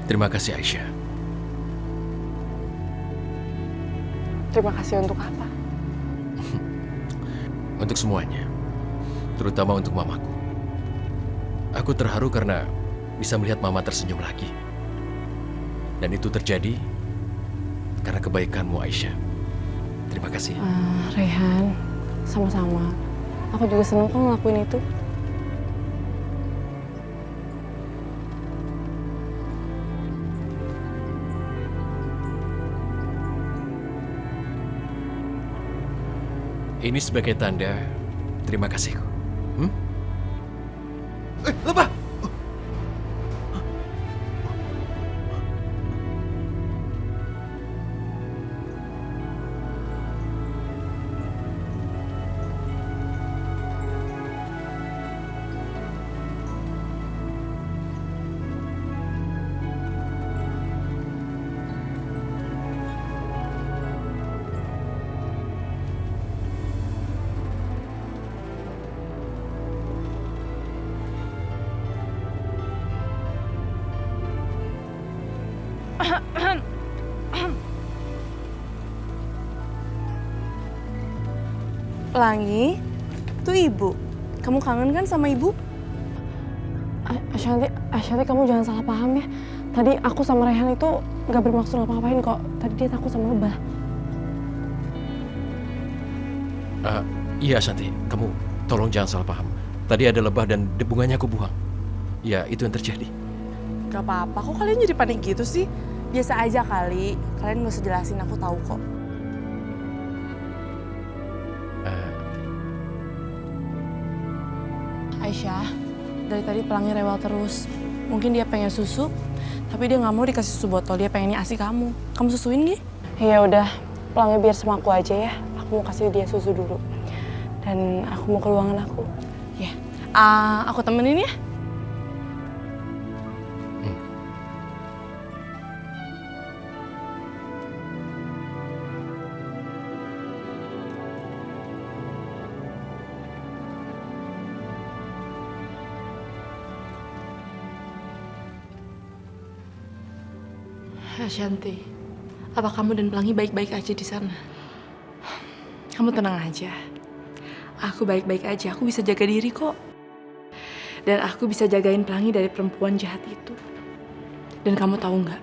Terima kasih Aisyah. Terima kasih untuk apa? Untuk semuanya. Terutama untuk mamaku. Aku terharu karena bisa melihat mama tersenyum lagi. Dan itu terjadi karena kebaikanmu Aisyah. Terima kasih. Rehan, sama-sama. Aku juga senang kok ngelakuin itu. Ini sebagai tanda terima kasihku. Lebah! Pelangi, itu ibu. Kamu kangen kan sama ibu? Ashanti, kamu jangan salah paham ya. Tadi aku sama Rehan itu nggak bermaksud ngapa-ngapain kok. Tadi dia takut sama lebah. Iya Ashanti, kamu tolong jangan salah paham. Tadi ada lebah dan bunganya aku buang. Ya, itu yang terjadi. Gak apa-apa, kok kalian jadi panik gitu sih? Biasa aja kali. Kalian gak usah jelasin, aku tahu kok. Aisyah, dari tadi Pelangi rewel terus. Mungkin dia pengen susu, tapi dia nggak mau dikasih susu botol. Dia pengennya ASI kamu. Kamu susuin gak? Ya udah, Pelangi biar sama aku aja ya. Aku mau kasih dia susu dulu. Dan aku mau ke ruangan aku. Ya, aku temenin ya. Ashanti, apa kamu dan Pelangi baik-baik aja di sana? Kamu tenang aja. Aku baik-baik aja, aku bisa jaga diri kok. Dan aku bisa jagain Pelangi dari perempuan jahat itu. Dan kamu tahu nggak?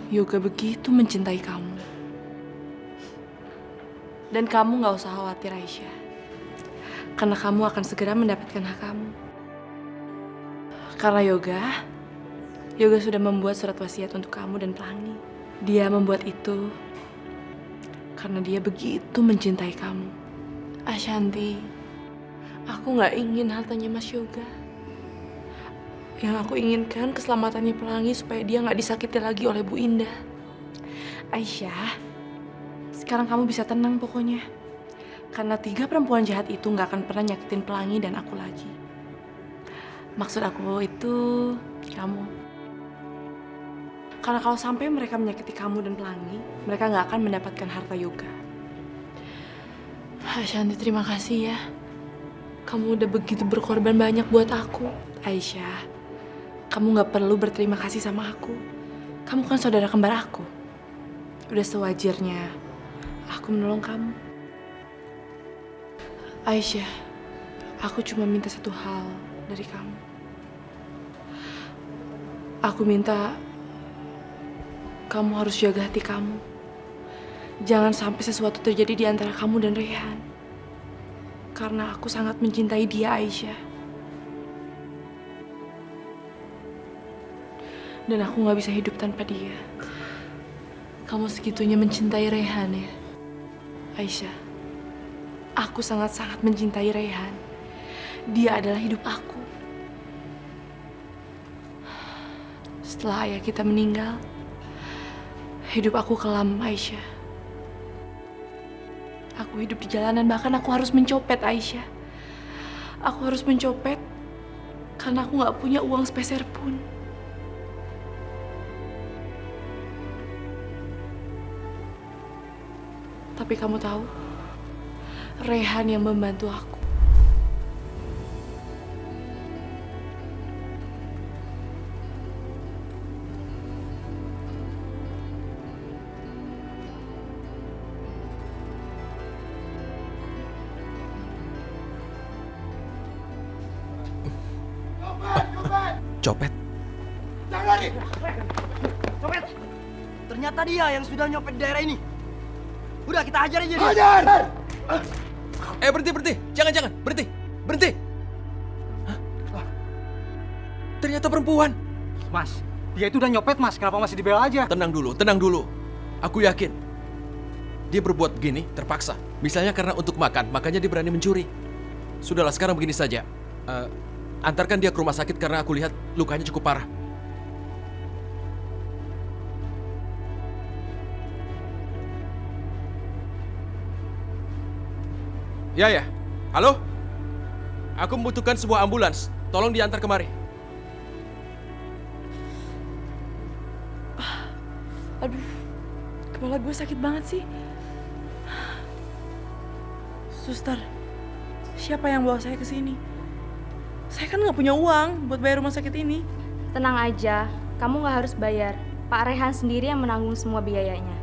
Yoga begitu mencintai kamu. Dan kamu nggak usah khawatir Aisyah. Karena kamu akan segera mendapatkan hak kamu. Karena Yoga sudah membuat surat wasiat untuk kamu dan Pelangi. Dia membuat itu karena dia begitu mencintai kamu. Ashanti, aku nggak ingin hartanya Mas Yoga. Yang aku inginkan keselamatannya Pelangi supaya dia nggak disakiti lagi oleh Bu Indah. Aisyah, sekarang kamu bisa tenang pokoknya. Karena 3 perempuan jahat itu nggak akan pernah nyakitin Pelangi dan aku lagi. Maksud aku itu kamu. Karena kalau sampai mereka menyakiti kamu dan Pelangi, mereka nggak akan mendapatkan harta Yoga. Ashanti, terima kasih ya. Kamu udah begitu berkorban banyak buat aku. Aisyah, kamu nggak perlu berterima kasih sama aku. Kamu kan saudara kembar aku. Udah sewajarnya aku menolong kamu. Aisyah, aku cuma minta satu hal dari kamu. Aku minta kamu harus jaga hati kamu. Jangan sampai sesuatu terjadi di antara kamu dan Rehan. Karena aku sangat mencintai dia, Aisyah. Dan aku gak bisa hidup tanpa dia. Kamu segitunya mencintai Rehan ya, Aisyah. Aku sangat-sangat mencintai Rehan. Dia adalah hidup aku. Setelah ayah kita meninggal, hidup aku kelam, Aisyah. Aku hidup di jalanan, bahkan aku harus mencopet, Aisyah. Aku harus mencopet karena aku gak punya uang sepeser pun. Tapi kamu tahu, Rehan yang membantu aku. Copet? Copet! Ternyata dia yang sudah nyopet daerah ini. Udah, kita hajar aja dia. Hajar! Berhenti. Jangan. Berhenti. Hah? Ternyata perempuan. Mas, dia itu udah nyopet, Mas. Kenapa masih dibela aja? Tenang dulu. Aku yakin dia berbuat begini terpaksa. Misalnya karena untuk makan, makanya dia berani mencuri. Sudahlah, sekarang begini saja. Antarkan dia ke rumah sakit karena aku lihat lukanya cukup parah. Ya. Halo? Aku membutuhkan sebuah ambulans. Tolong diantar kemari. Aduh, kepala gue sakit banget sih. Suster, siapa yang bawa saya ke sini? Saya kan nggak punya uang buat bayar rumah sakit ini. Tenang aja, kamu nggak harus bayar. Pak Rehan sendiri yang menanggung semua biayanya.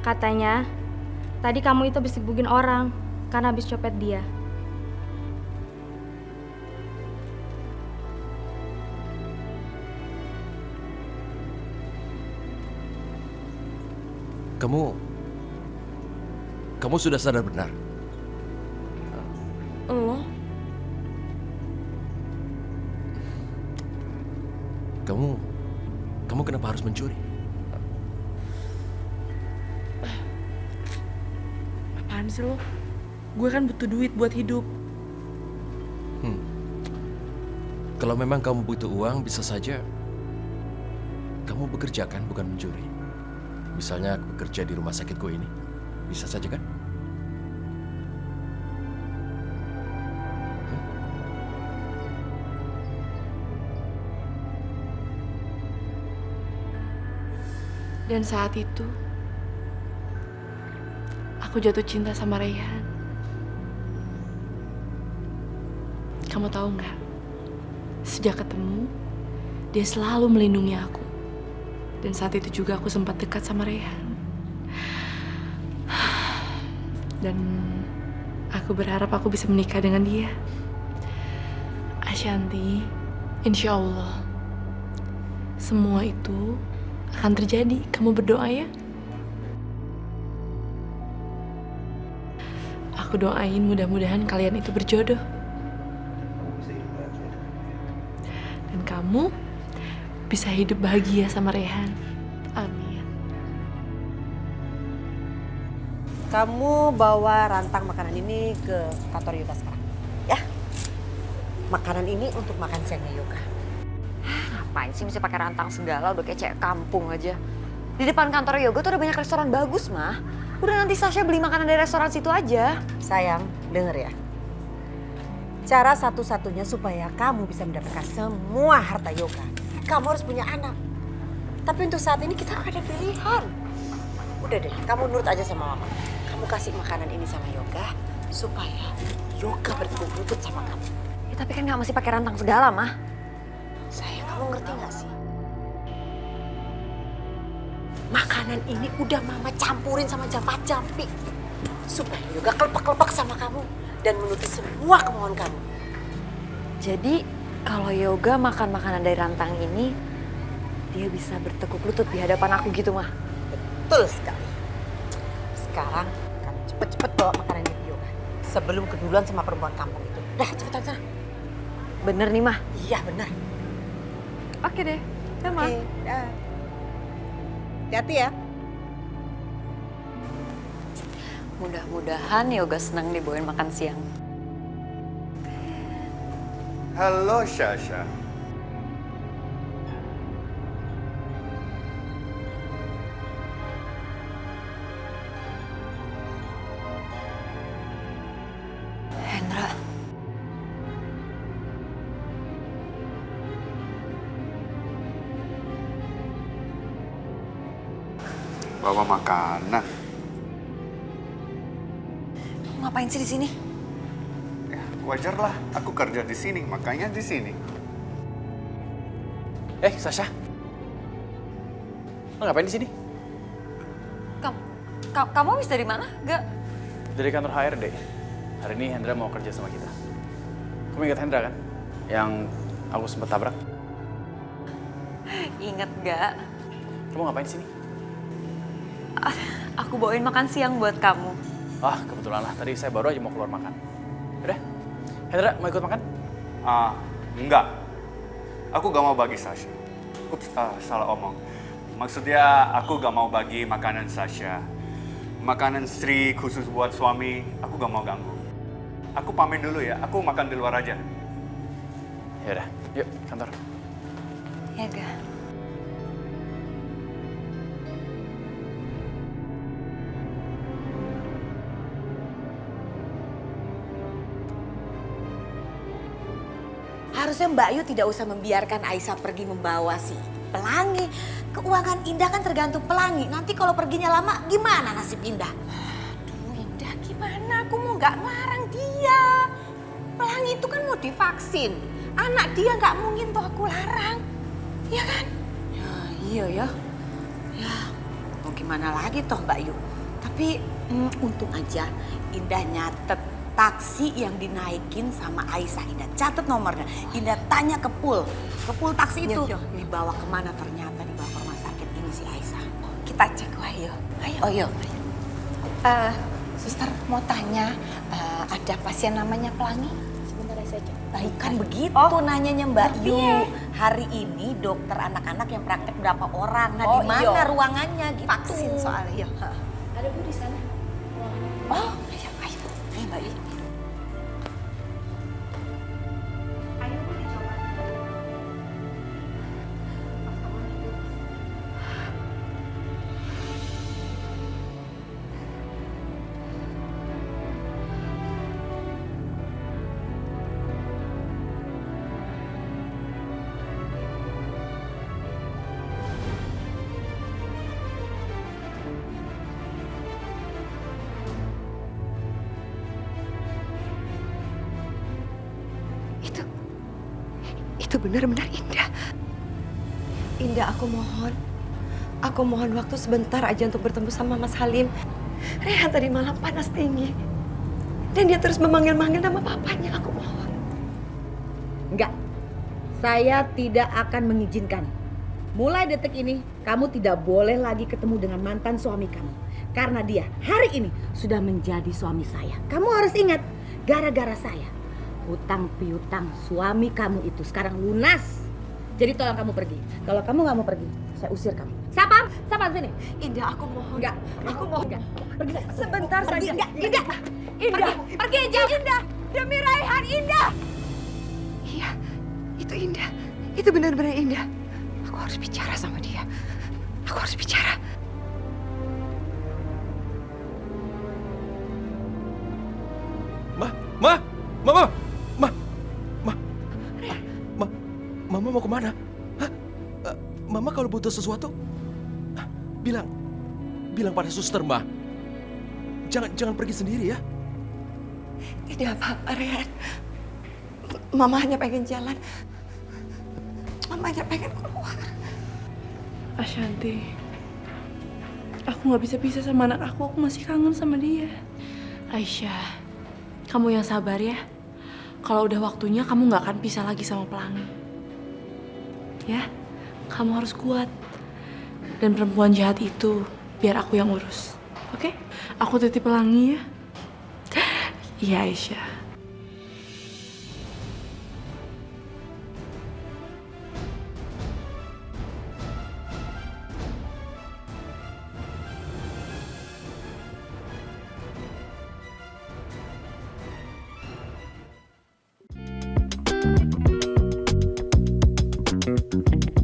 Katanya, tadi kamu itu habis gebukin orang karena habis copet dia. Kamu sudah sadar benar. Lo? Kamu kenapa harus mencuri? Apaan sih lo? Gue kan butuh duit buat hidup. Kalau memang kamu butuh uang, bisa saja kamu bekerja kan, bukan mencuri. Misalnya bekerja di rumah sakitku ini. Bisa saja kan? Dan saat itu, aku jatuh cinta sama Rayhan. Kamu tahu nggak? Sejak ketemu, dia selalu melindungi aku. Dan saat itu juga aku sempat dekat sama Rayhan. Dan aku berharap aku bisa menikah dengan dia. Ashanti, insya Allah, semua itu akan terjadi. Kamu berdoa ya. Aku doain mudah-mudahan kalian itu berjodoh. Dan kamu bisa hidup bahagia sama Rehan. Amin. Kamu bawa rantang makanan ini ke kantor Yoga sekarang. Ya. Makanan ini untuk makan siangnya Yoga. Ngapain sih mesti pakai rantang segala, udah kayak cewek kampung aja. Di depan kantor Yoga tuh ada banyak restoran bagus, mah. Udah nanti Sasha beli makanan dari restoran situ aja. Sayang, denger ya. Cara satu-satunya supaya kamu bisa mendapatkan semua harta Yoga, kamu harus punya anak. Tapi untuk saat ini kita gak ada pilihan. Udah deh, kamu nurut aja sama mama. Kamu kasih makanan ini sama Yoga supaya Yoga bertekuk lutut sama kamu. Ya tapi kan nggak mesti pakai rantang segala, mah. Sayang, kamu ngerti gak sih? Makanan ini udah mama campurin sama jampi supaya Yoga kelepek-kelepek sama kamu dan menuruti semua kemauan kamu. Jadi kalau Yoga makan makanan dari rantang ini, dia bisa bertekuk lutut di hadapan aku gitu, mah. Betul sekali. Sekarang kamu cepet-cepet bawa makanan ini ke Yoga sebelum keduluan sama perempuan kampung itu. Dah, cepetan sana. Bener nih, mah. Iya, benar. Oke deh, ya, mah. Oke, dah. Hati-hati ya. Mudah-mudahan Yoga senang dibawain makan siang. Halo, Sasha. Hendra. Bawa makanan. Ngapain sih di sini? Ya, wajar lah. Aku kerja di sini, makanya di sini. Sasha. Lo ngapain di sini? Kamu habis dari mana? Gak. Dari kantor HRD. Hari ini Hendra mau kerja sama kita. Kamu ingat Hendra kan? Yang aku sempat tabrak? Ingat gak? Kamu ngapain sini? Aku bawain makan siang buat kamu. Kebetulan lah. Tadi saya baru aja mau keluar makan. Udah? Hendra, mau ikut makan? Enggak. Aku gak mau bagi Sasha. Ups, salah omong. Maksudnya aku gak mau bagi makanan Sasha. Makanan Sri khusus buat suami, aku gak mau ganggu. Aku pamit dulu ya, aku makan di luar aja. Ya udah, yuk kantor. Ya gak? Harusnya Mbak Yu tidak usah membiarkan Aisyah pergi membawa si Pelangi. Keuangan Indah kan tergantung Pelangi. Nanti kalau perginya lama, gimana nasib Indah? Aduh Indah, gimana? Aku mau nggak ngelarang dia. Pelangi itu kan mau divaksin. Anak dia nggak mungkin tuh aku larang. Iya kan? Ya, iya ya. Ya, mau gimana lagi toh Mbak Yu. Tapi untung aja Indah nyatet taksi yang dinaikin sama Aisyah. Indah catat nomornya. Indah tanya ke pool taksi itu. Dibawa kemana, ternyata dibawa ke rumah sakit ini si Aisyah. Kita cek, ayo. Ayo. Oh iya. Suster mau tanya, ada pasien namanya Pelangi? Sebentar saja. Bukan begitu nanyanya Mbak Yu. Hari ini dokter anak-anak yang praktek berapa orang? Nah, di mana ruangannya gitu. Vaksin soalnya. Ada Bu di sana. Oh, ayo. Ayo Mbak Yu. Itu benar-benar Indah. Indah, aku mohon waktu sebentar aja untuk bertemu sama Mas Halim. Rehan tadi malam panas tinggi. Dan dia terus memanggil-manggil nama papanya, aku mohon. Enggak, saya tidak akan mengizinkan. Mulai detik ini, kamu tidak boleh lagi ketemu dengan mantan suami kamu. Karena dia hari ini sudah menjadi suami saya. Kamu harus ingat, gara-gara saya, hutang piutang suami kamu itu sekarang lunas. Jadi tolong kamu pergi. Kalau kamu nggak mau pergi, saya usir kamu. Siapa sini? Indah, aku mohon. Enggak, aku mohon. enggak. Pergi Sebentar pergi. saja. Indah, Pergi jauh. Indah, demi Raihan, Indah. Iya, itu Indah. Itu benar-benar Indah. Aku harus bicara sama dia. Aku harus bicara. Mama mau kemana? Hah? Mama kalau butuh sesuatu, bilang pada suster, Ma. Jangan pergi sendiri ya. Tidak apa-apa, Rehan. Mama hanya pengen jalan. Mama hanya pengen keluar. Ashanti, aku nggak bisa pisah sama anak aku masih kangen sama dia. Aisyah, kamu yang sabar ya. Kalau udah waktunya kamu nggak akan pisah lagi sama Pelangi. Ya, kamu harus kuat. Dan perempuan jahat itu biar aku yang urus, oke? Aku titip Pelangi ya. Iya Aisyah. Thank you.